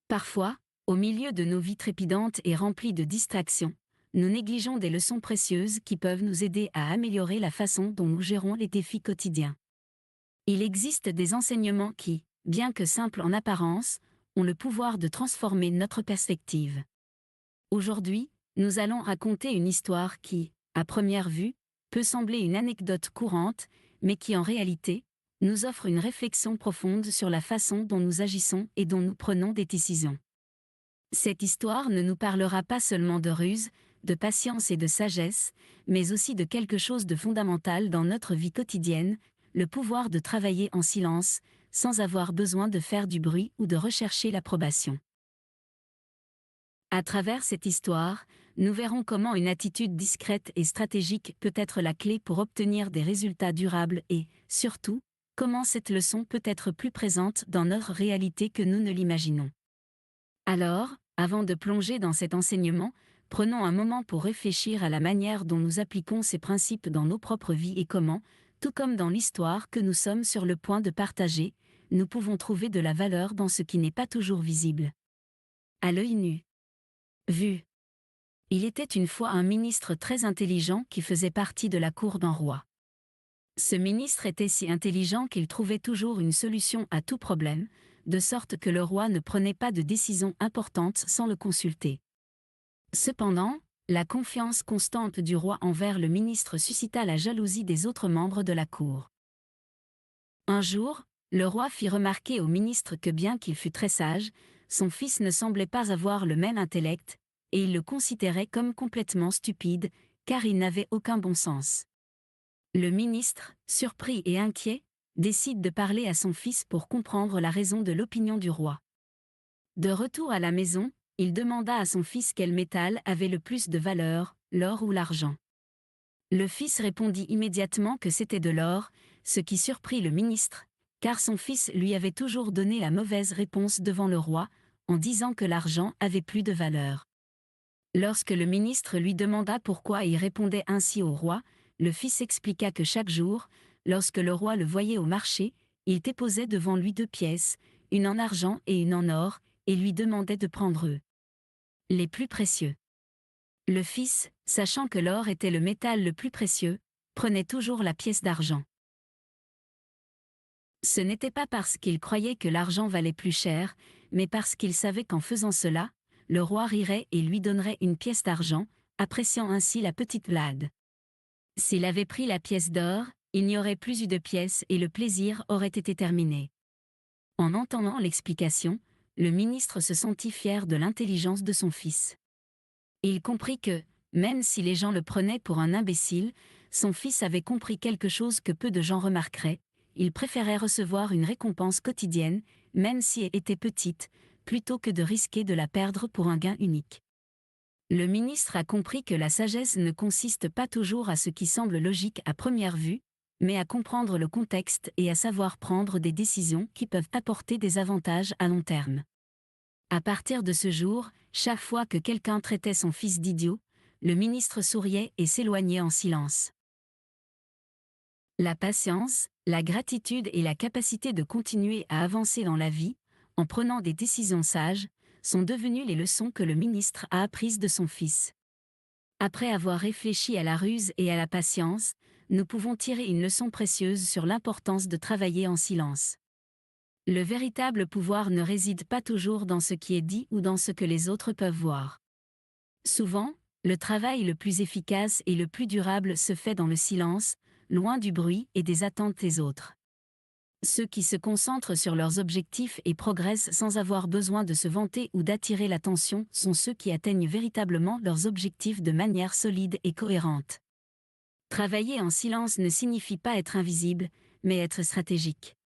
Parfois, au milieu de nos vies trépidantes et remplies de distractions, nous négligeons des leçons précieuses qui peuvent nous aider à améliorer la façon dont nous gérons les défis quotidiens. Il existe des enseignements qui, bien que simples en apparence, ont le pouvoir de transformer notre perspective. Aujourd'hui, nous allons raconter une histoire qui, à première vue, peut sembler une anecdote courante, mais qui en réalité, nous offre une réflexion profonde sur la façon dont nous agissons et dont nous prenons des décisions. Cette histoire ne nous parlera pas seulement de ruse, de patience et de sagesse, mais aussi de quelque chose de fondamental dans notre vie quotidienne, le pouvoir de travailler en silence, sans avoir besoin de faire du bruit ou de rechercher l'approbation. À travers cette histoire, nous verrons comment une attitude discrète et stratégique peut être la clé pour obtenir des résultats durables et, surtout, comment cette leçon peut être plus présente dans notre réalité que nous ne l'imaginons. Alors, avant de plonger dans cet enseignement, prenons un moment pour réfléchir à la manière dont nous appliquons ces principes dans nos propres vies et comment, tout comme dans l'histoire que nous sommes sur le point de partager, nous pouvons trouver de la valeur dans ce qui n'est pas toujours visible. À l'œil nu. Vu. Il était une fois un ministre très intelligent qui faisait partie de la cour d'un roi. Ce ministre était si intelligent qu'il trouvait toujours une solution à tout problème, de sorte que le roi ne prenait pas de décision importante sans le consulter. Cependant, la confiance constante du roi envers le ministre suscita la jalousie des autres membres de la cour. Un jour, le roi fit remarquer au ministre que bien qu'il fût très sage, son fils ne semblait pas avoir le même intellect, et il le considérait comme complètement stupide, car il n'avait aucun bon sens. Le ministre, surpris et inquiet, décide de parler à son fils pour comprendre la raison de l'opinion du roi. De retour à la maison, il demanda à son fils quel métal avait le plus de valeur, l'or ou l'argent. Le fils répondit immédiatement que c'était de l'or, ce qui surprit le ministre, car son fils lui avait toujours donné la mauvaise réponse devant le roi, en disant que l'argent avait plus de valeur. Lorsque le ministre lui demanda pourquoi il répondait ainsi au roi, le fils expliqua que chaque jour, lorsque le roi le voyait au marché, il déposait devant lui 2 pièces, une en argent et une en or, et lui demandait de prendre eux les plus précieux. Le fils, sachant que l'or était le métal le plus précieux, prenait toujours la pièce d'argent. Ce n'était pas parce qu'il croyait que l'argent valait plus cher, mais parce qu'il savait qu'en faisant cela, le roi rirait et lui donnerait une pièce d'argent, appréciant ainsi la petite blague. S'il avait pris la pièce d'or, il n'y aurait plus eu de pièce et le plaisir aurait été terminé. En entendant l'explication, le ministre se sentit fier de l'intelligence de son fils. Il comprit que, même si les gens le prenaient pour un imbécile, son fils avait compris quelque chose que peu de gens remarqueraient: il préférait recevoir une récompense quotidienne, même si elle était petite, plutôt que de risquer de la perdre pour un gain unique. Le ministre a compris que la sagesse ne consiste pas toujours à ce qui semble logique à première vue, mais à comprendre le contexte et à savoir prendre des décisions qui peuvent apporter des avantages à long terme. À partir de ce jour, chaque fois que quelqu'un traitait son fils d'idiot, le ministre souriait et s'éloignait en silence. La patience, la gratitude et la capacité de continuer à avancer dans la vie, en prenant des décisions sages, sont devenues les leçons que le ministre a apprises de son fils. Après avoir réfléchi à la ruse et à la patience, nous pouvons tirer une leçon précieuse sur l'importance de travailler en silence. Le véritable pouvoir ne réside pas toujours dans ce qui est dit ou dans ce que les autres peuvent voir. Souvent, le travail le plus efficace et le plus durable se fait dans le silence, loin du bruit et des attentes des autres. Ceux qui se concentrent sur leurs objectifs et progressent sans avoir besoin de se vanter ou d'attirer l'attention sont ceux qui atteignent véritablement leurs objectifs de manière solide et cohérente. Travailler en silence ne signifie pas être invisible, mais être stratégique.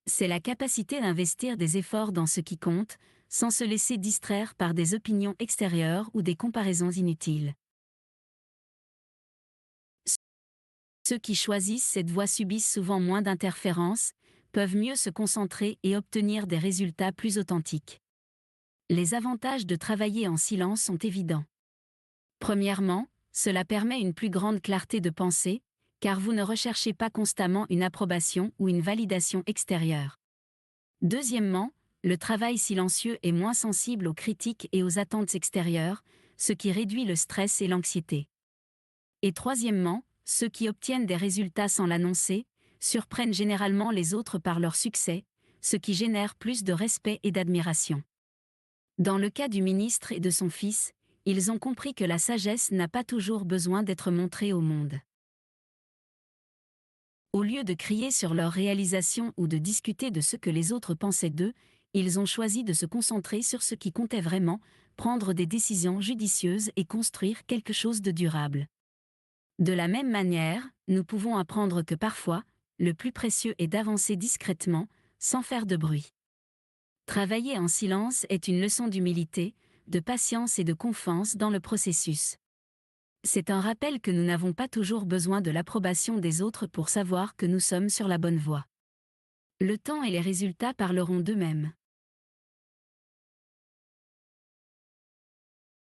C'est la capacité d'investir des efforts dans ce qui compte, sans se laisser distraire par des opinions extérieures ou des comparaisons inutiles. Ceux qui choisissent cette voie subissent souvent moins d'interférences, peuvent mieux se concentrer et obtenir des résultats plus authentiques. Les avantages de travailler en silence sont évidents. Premièrement, cela permet une plus grande clarté de pensée, car vous ne recherchez pas constamment une approbation ou une validation extérieure. Deuxièmement, Le travail silencieux est moins sensible aux critiques et aux attentes extérieures, ce qui réduit le stress et l'anxiété. Et troisièmement, ceux qui obtiennent des résultats sans l'annoncer, surprennent généralement les autres par leur succès, ce qui génère plus de respect et d'admiration. Dans le cas du ministre et de son fils, ils ont compris que la sagesse n'a pas toujours besoin d'être montrée au monde. Au lieu de crier sur leurs réalisations ou de discuter de ce que les autres pensaient d'eux, ils ont choisi de se concentrer sur ce qui comptait vraiment, prendre des décisions judicieuses et construire quelque chose de durable. De la même manière, nous pouvons apprendre que parfois, le plus précieux est d'avancer discrètement, sans faire de bruit. Travailler en silence est une leçon d'humilité, de patience et de confiance dans le processus. C'est un rappel que nous n'avons pas toujours besoin de l'approbation des autres pour savoir que nous sommes sur la bonne voie. Le temps et les résultats parleront d'eux-mêmes.